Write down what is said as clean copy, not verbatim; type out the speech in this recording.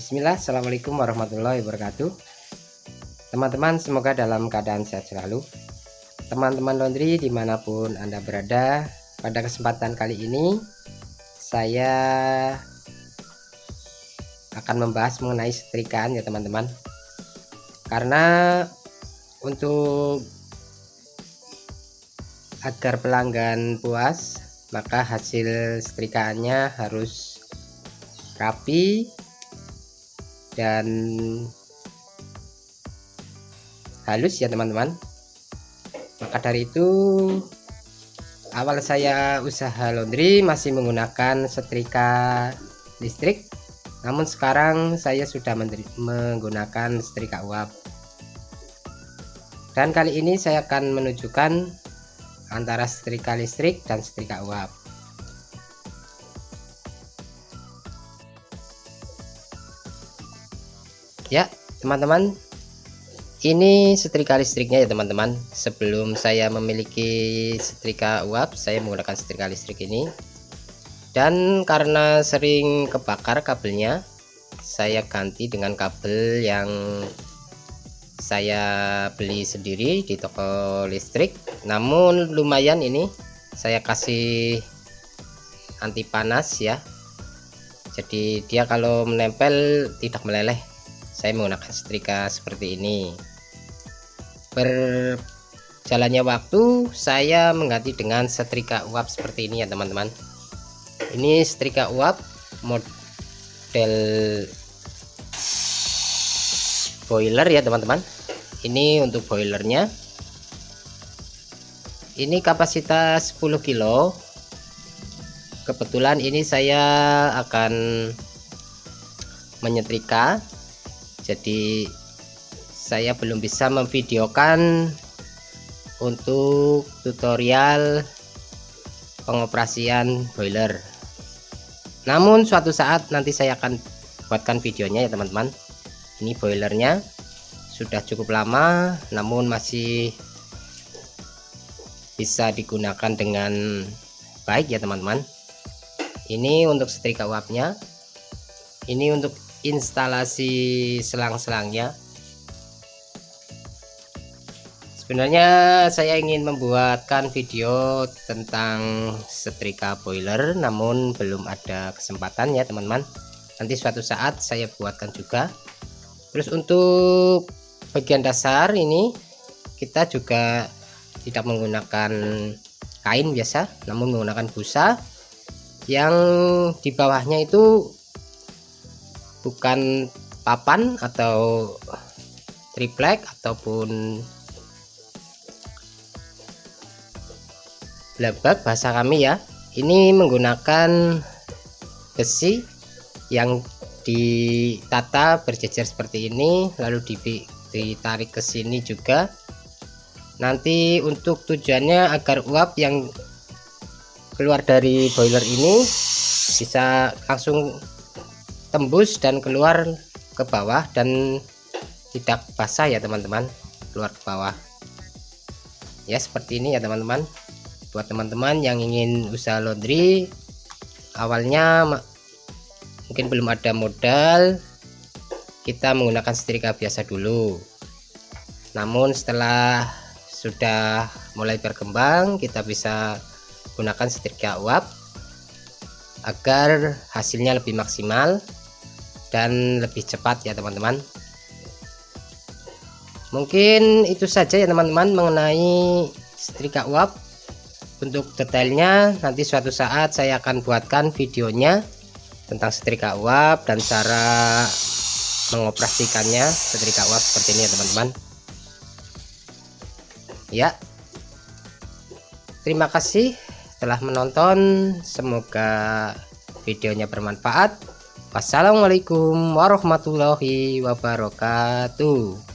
Bismillah, Assalamualaikum warahmatullahi wabarakatuh. Teman-teman, semoga dalam keadaan sehat selalu. Teman-teman laundry dimanapun Anda berada, pada kesempatan kali ini saya akan membahas mengenai setrikaan ya teman-teman. Karena untuk agar pelanggan puas, maka hasil setrikaannya harus rapi dan halus ya teman-teman. Maka dari itu awal saya usaha laundry masih menggunakan setrika listrik, namun sekarang saya sudah menggunakan setrika uap. Dan kali ini saya akan menunjukkan antara setrika listrik dan setrika uap. Ya teman-teman, ini setrika listriknya ya teman-teman. Sebelum saya memiliki setrika uap, saya menggunakan setrika listrik ini. Dan karena sering kebakar kabelnya, saya ganti dengan kabel yang saya beli sendiri di toko listrik. Namun lumayan, ini saya kasih anti panas ya, jadi dia kalau menempel tidak meleleh. Saya menggunakan setrika seperti ini. Berjalannya waktu, saya mengganti dengan setrika uap seperti ini ya teman-teman. Ini setrika uap model boiler ya teman-teman. Ini untuk boilernya. Ini kapasitas 10 kilo. Kebetulan ini saya akan menyetrika, jadi saya belum bisa memvideokan untuk tutorial pengoperasian boiler. Namun suatu saat nanti saya akan buatkan videonya ya teman-teman. Ini boilernya sudah cukup lama, namun masih bisa digunakan dengan baik ya teman-teman. Ini untuk setrika uapnya. Ini untuk instalasi selang-selangnya. Sebenarnya saya ingin membuatkan video tentang setrika boiler, namun belum ada kesempatan ya teman-teman. Nanti suatu saat saya buatkan juga. Terus untuk bagian dasar ini kita juga tidak menggunakan kain biasa, namun menggunakan busa. Yang di bawahnya itu bukan papan atau triplek ataupun blabag bahasa kami ya. Ini menggunakan besi yang ditata berjejer seperti ini, lalu ditarik ke sini juga. Nanti untuk tujuannya agar uap yang keluar dari boiler ini bisa langsung tembus dan keluar ke bawah dan tidak basah ya teman-teman, keluar ke bawah ya, seperti ini ya teman-teman. Buat teman-teman yang ingin usaha laundry, awalnya mungkin belum ada modal, kita menggunakan setrika biasa dulu. Namun setelah sudah mulai berkembang, kita bisa gunakan setrika uap agar hasilnya lebih maksimal dan lebih cepat ya teman-teman. Mungkin itu saja ya teman-teman mengenai setrika uap. Untuk detailnya nanti suatu saat saya akan buatkan videonya tentang setrika uap dan cara mengoperasikannya setrika uap seperti ini ya teman-teman. Ya, terima kasih telah menonton, semoga videonya bermanfaat. Wassalamualaikum warahmatullahi wabarakatuh.